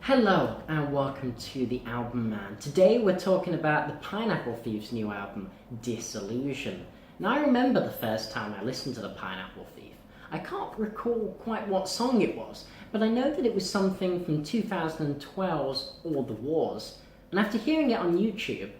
Hello and welcome to TheAIbumMan. Today we're talking about the Pineapple Thief's new album, Dissolution. Now I remember the first time I listened to the Pineapple Thief. I can't recall quite what song it was, but I know that it was something from 2012's All the Wars. And after hearing it on YouTube,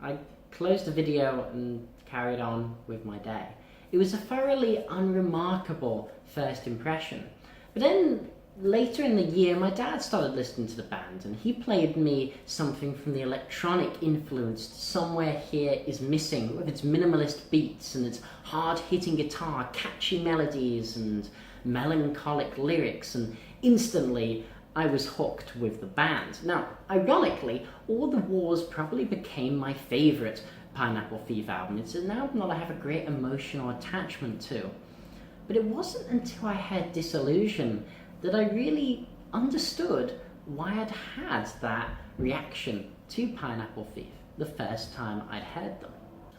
I closed the video and carried on with my day. It was a thoroughly unremarkable first impression. But then later in the year, my dad started listening to the band and he played me something from the electronic-influenced Somewhere Here Is Missing with its minimalist beats and its hard-hitting guitar, catchy melodies and melancholic lyrics, and instantly I was hooked with the band. Now, ironically, All the Wars probably became my favourite Pineapple Thief album. It's an album that I have a great emotional attachment to. But it wasn't until I heard Dissolution that I really understood why I'd had that reaction to Pineapple Thief the first time I'd heard them.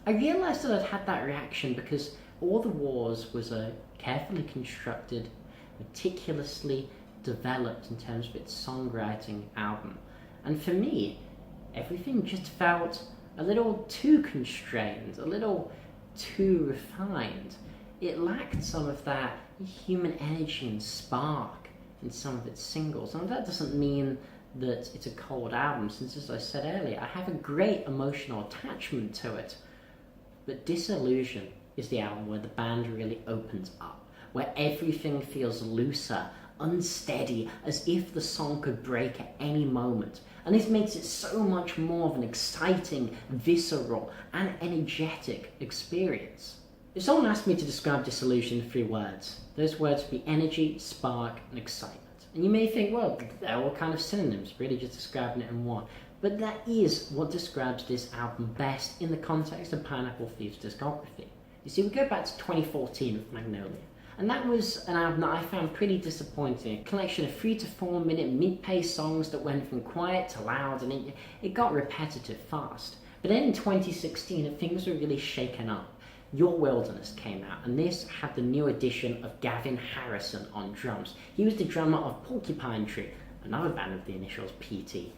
I realised that I'd had that reaction because All the Wars was a carefully constructed, meticulously developed in terms of its songwriting album. And for me, everything just felt a little too constrained, a little too refined. It lacked some of that human energy and spark in some of its singles. Now that doesn't mean that it's a cold album, since as I said earlier, I have a great emotional attachment to it. But Dissolution is the album where the band really opens up, where everything feels looser, unsteady, as if the song could break at any moment. And this makes it so much more of an exciting, visceral, and energetic experience. If someone asked me to describe Dissolution in 3 words, those words would be energy, spark, and excitement. And you may think, well, they're all kind of synonyms, really just describing it in one. But that is what describes this album best in the context of Pineapple Thief's discography. You see, we go back to 2014 with Magnolia. And that was an album that I found pretty disappointing. A collection of 3 to 4 minute mid-paced songs that went from quiet to loud, and it got repetitive fast. But then in 2016, things were really shaken up. Your Wilderness came out, and this had the new addition of Gavin Harrison on drums. He was the drummer of Porcupine Tree, another band with the initials PT.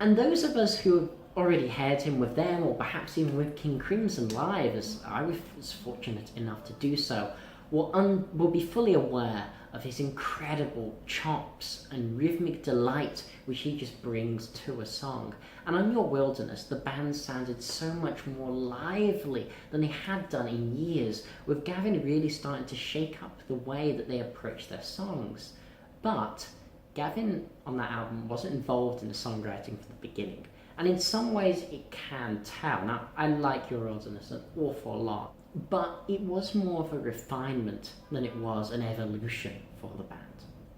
And those of us who have already heard him with them, or perhaps even with King Crimson live, as I was fortunate enough to do so, will be fully aware of his incredible chops and rhythmic delight which he just brings to a song. And on Your Wilderness, the band sounded so much more lively than they had done in years, with Gavin really starting to shake up the way that they approach their songs. But Gavin on that album wasn't involved in the songwriting from the beginning, and in some ways it can tell. Now, I like Your Wilderness an awful lot, but it was more of a refinement than it was an evolution for the band.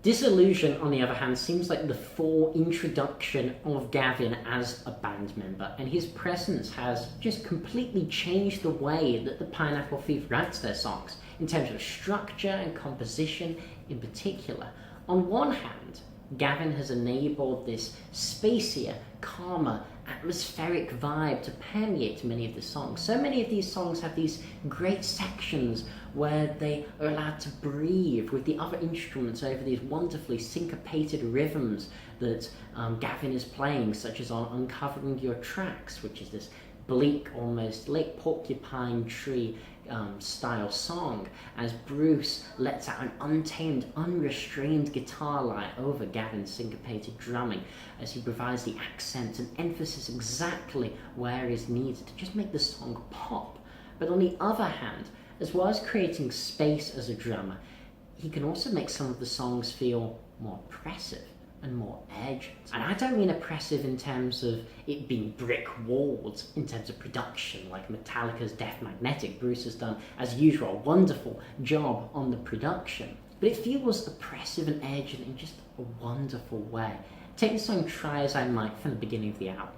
Dissolution, on the other hand, seems like the full introduction of Gavin as a band member, and his presence has just completely changed the way that the Pineapple Thief writes their songs, in terms of structure and composition in particular. On one hand, Gavin has enabled this spacier, calmer, atmospheric vibe to permeate many of the songs. So many of these songs have these great sections where they are allowed to breathe with the other instruments over these wonderfully syncopated rhythms that Gavin is playing, such as on Uncovering Your Tracks, which is this bleak, almost Lake Porcupine Tree style song, as Bruce lets out an untamed, unrestrained guitar line over Gavin's syncopated drumming, as he provides the accent and emphasis exactly where is needed to just make the song pop. But on the other hand, as well as creating space as a drummer, he can also make some of the songs feel more oppressive and more urgent. And I don't mean oppressive in terms of it being brick walls in terms of production, like Metallica's Death Magnetic. Bruce has done, as usual, a wonderful job on the production. But it feels oppressive and urgent in just a wonderful way. Take the song Try As I Might from the beginning of the album.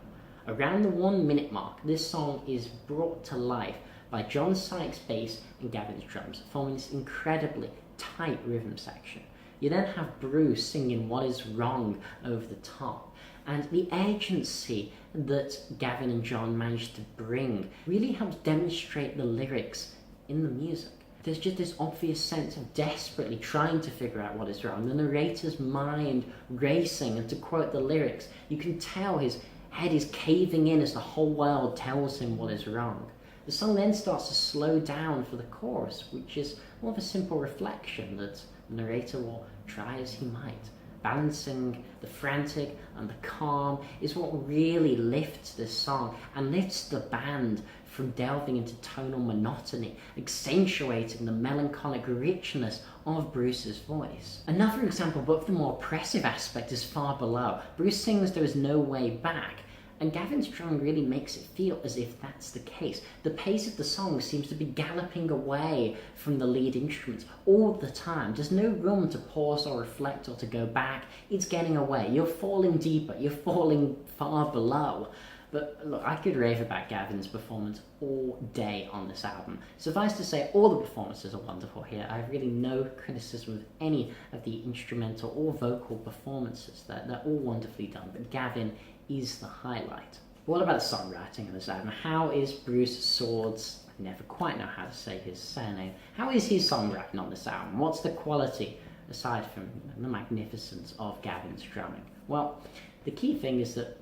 Around the 1 minute mark, this song is brought to life by John Sykes' bass and Gavin's drums, forming this incredibly tight rhythm section. You then have Bruce singing What Is Wrong over the top, and the urgency that Gavin and John managed to bring really helps demonstrate the lyrics in the music. there's just this obvious sense of desperately trying to figure out what is wrong. The narrator's mind racing, and to quote the lyrics, you can tell his head is caving in as the whole world tells him what is wrong. The song then starts to slow down for the chorus, which is more of a simple reflection that the narrator will try as he might. Balancing the frantic and the calm is what really lifts this song and lifts the band from delving into tonal monotony, accentuating the melancholic richness of Bruce's voice. Another example, but of the more oppressive aspect, is far below. Bruce sings "There is no way back," and Gavin's drumming really makes it feel as if that's the case. The pace of the song seems to be galloping away from the lead instruments all the time. There's no room to pause or reflect or to go back. It's getting away. You're falling deeper. You're falling far below. But look, I could rave about Gavin's performance all day on this album. Suffice to say, all the performances are wonderful here. I have really no criticism of any of the instrumental or vocal performances. They're all wonderfully done, but Gavin is the highlight. What about the songwriting of this album? How is Bruce Sword's, I never quite know how to say his surname, how is his songwriting on this album? What's the quality, aside from the magnificence of Gavin's drumming? Well, the key thing is that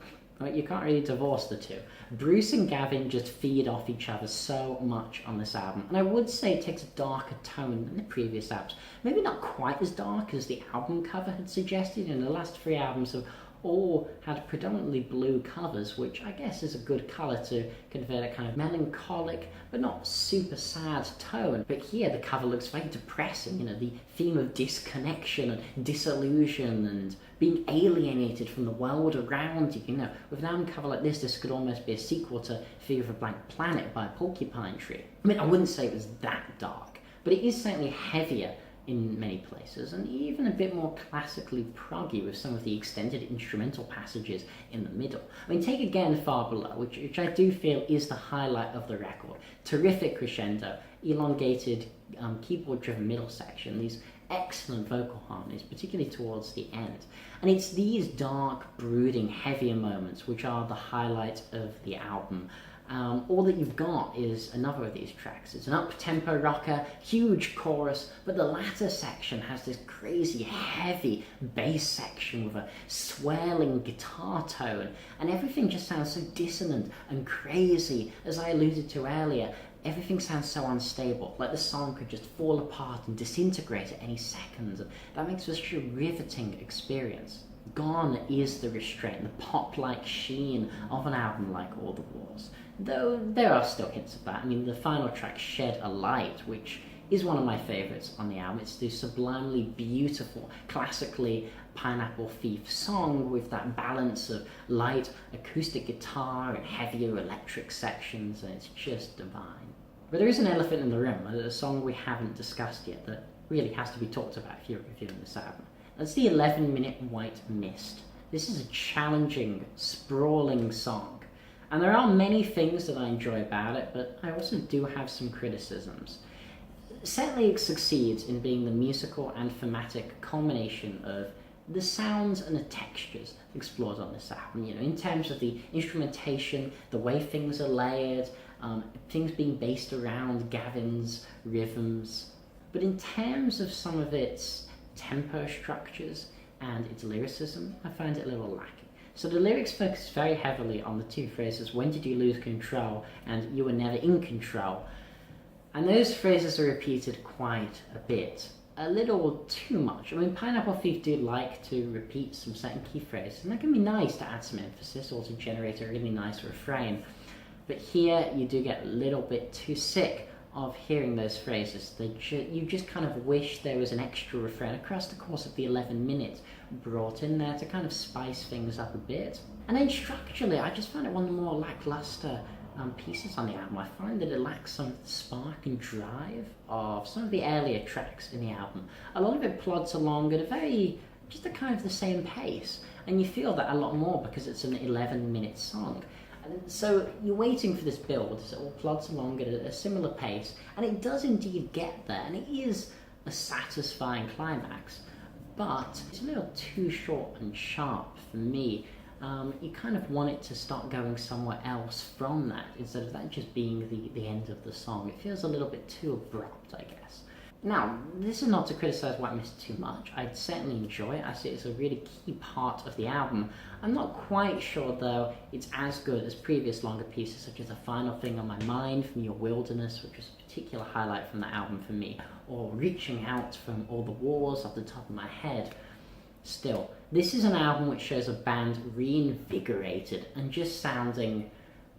you can't really divorce the two. Bruce and Gavin just feed off each other so much on this album, and I would say it takes a darker tone than the previous albums. Maybe not quite as dark as the album cover had suggested. The last three albums have all had predominantly blue covers, which I guess is a good colour to convey that kind of melancholic but not super sad tone. But here the cover looks very depressing, the theme of disconnection and disillusion and being alienated from the world around you. With an album cover like this could almost be a sequel to Fear of a Blank Planet by Porcupine Tree. I mean, I wouldn't say it was that dark, but it is certainly heavier in many places, and even a bit more classically proggy with some of the extended instrumental passages in the middle. I mean, take again Far Below, which I do feel is the highlight of the record. Terrific crescendo, elongated keyboard-driven middle section, these excellent vocal harmonies, particularly towards the end. And it's these dark, brooding, heavier moments which are the highlight of the album. All that you've got is another of these tracks. It's an up-tempo rocker, huge chorus, but the latter section has this crazy, heavy bass section with a swelling guitar tone, and everything just sounds so dissonant and crazy. As I alluded to earlier, everything sounds so unstable, like the song could just fall apart and disintegrate at any second. That makes for such a riveting experience. Gone is the restraint, the pop-like sheen of an album like All the Wars. Though there are still hints of that. I mean, the final track, Shed a Light, which is one of my favourites on the album. It's the sublimely beautiful, classically Pineapple Thief song with that balance of light acoustic guitar and heavier electric sections, and it's just divine. But there is an elephant in the room, a song we haven't discussed yet that really has to be talked about if you're reviewing this album. That's the 11-minute White Mist. This is a challenging, sprawling song. And there are many things that I enjoy about it, but I also do have some criticisms. Certainly it succeeds in being the musical and thematic culmination of the sounds and the textures explored on this album. In terms of the instrumentation, the way things are layered, things being based around Gavin's rhythms. But in terms of some of its tempo structures and its lyricism, I find it a little lacking. So the lyrics focus very heavily on the two phrases, "When did you lose control?" and "You were never in control." And those phrases are repeated quite a bit. A little too much. I mean, Pineapple Thief do like to repeat some certain key phrases, and that can be nice to add some emphasis or to generate a really nice refrain. But here you do get a little bit too sick of hearing those phrases. You just kind of wish there was an extra refrain across the course of the 11 minutes brought in there to kind of spice things up a bit. And then structurally, I just find it one of the more lackluster pieces on the album. I find that it lacks some spark and drive of some of the earlier tracks in the album. A lot of it plods along at just a kind of the same pace, and you feel that a lot more because it's an 11-minute song. And so you're waiting for this build, so it all plods along at a similar pace, and it does indeed get there, and it is a satisfying climax, but it's a little too short and sharp for me. you kind of want it to start going somewhere else from that, instead of that just being the end of the song. It feels a little bit too abrupt, I guess. Now, this is not to criticise White Mist too much. I certainly enjoy it. I see it's a really key part of the album. I'm not quite sure, though, it's as good as previous longer pieces, such as The Final Thing on My Mind from Your Wilderness, which was a particular highlight from the album for me, or Reaching Out from All the Wars off the top of my head. Still, this is an album which shows a band reinvigorated and just sounding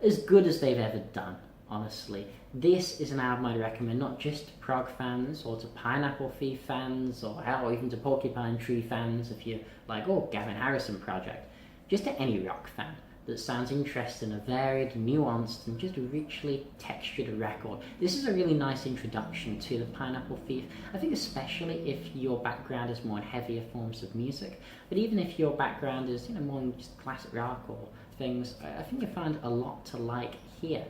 as good as they've ever done, honestly. This is an album I'd recommend not just to prog fans or to Pineapple Thief fans, or hell, even to Porcupine Tree fans if you're like, oh, Gavin Harrison project. Just to any rock fan that sounds interested in a varied, nuanced, and just richly textured record. This is a really nice introduction to the Pineapple Thief. I think especially if your background is more in heavier forms of music, but even if your background is, more in just classic rock or things, I think you find a lot to like here.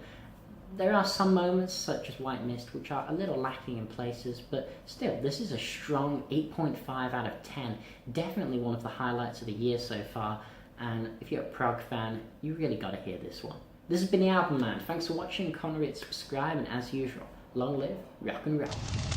There are some moments, such as White Mist, which are a little lacking in places, but still, this is a strong 8.5 out of 10. Definitely one of the highlights of the year so far, and if you're a prog fan, you really gotta hear this one. This has been The Album Man. Thanks for watching, comment, rate, subscribe, and as usual, long live rock and roll.